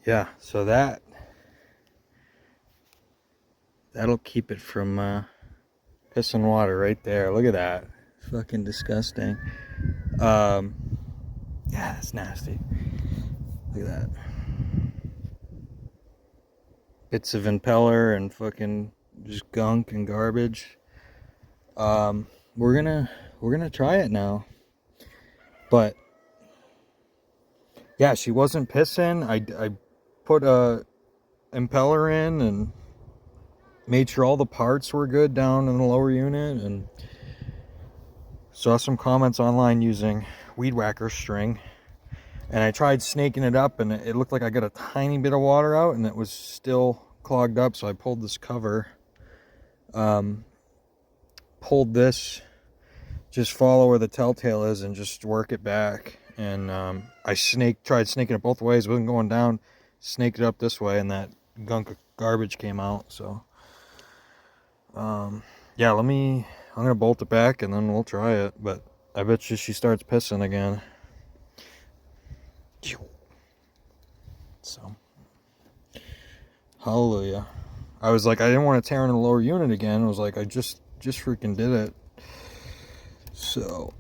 Yeah, so that'll keep it from pissing water right there. Look at that. It's fucking disgusting. Um, yeah, it's nasty. Look at that. Bits of impeller and fucking just gunk and garbage. We're gonna try it now. But yeah, she wasn't pissing. I put a impeller in and made sure all the parts were good down in the lower unit, and saw some comments online using weed whacker string, and I tried snaking it up, and it looked like I got a tiny bit of water out and it was still clogged up. So I pulled this cover, pulled this, just follow where the telltale is and just work it back. And I tried snaking it both ways, wasn't going down, snaked it up this way, and that gunk of garbage came out. So yeah, I'm gonna bolt it back and then we'll try it. But I bet you she starts pissing again. So hallelujah. I was like, I didn't want to tear in the lower unit again. I was like, I just freaking did it. So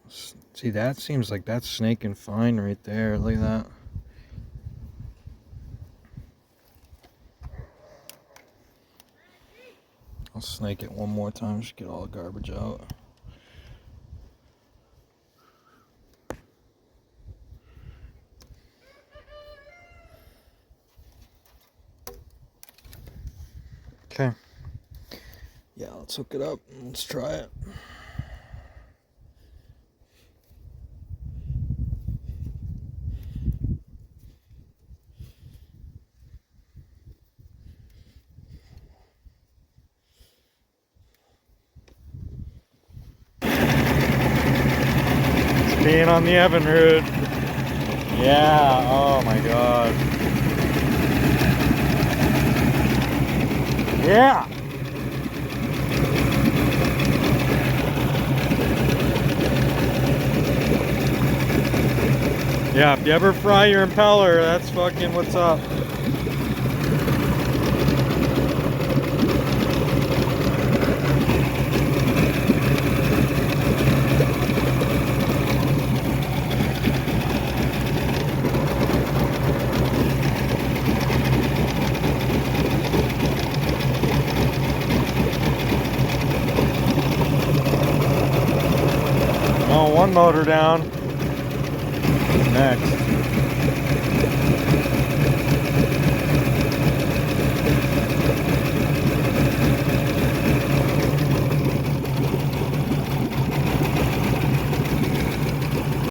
see, that seems like that's snaking fine right there. Look at that. I'll snake it one more time, just get all the garbage out. Okay. Yeah, let's hook it up and let's try it. It's being on the Evinrude. Yeah, oh my god. Yeah. Yeah, if you ever fry your impeller, that's fucking what's up. Oh, one motor down. Next.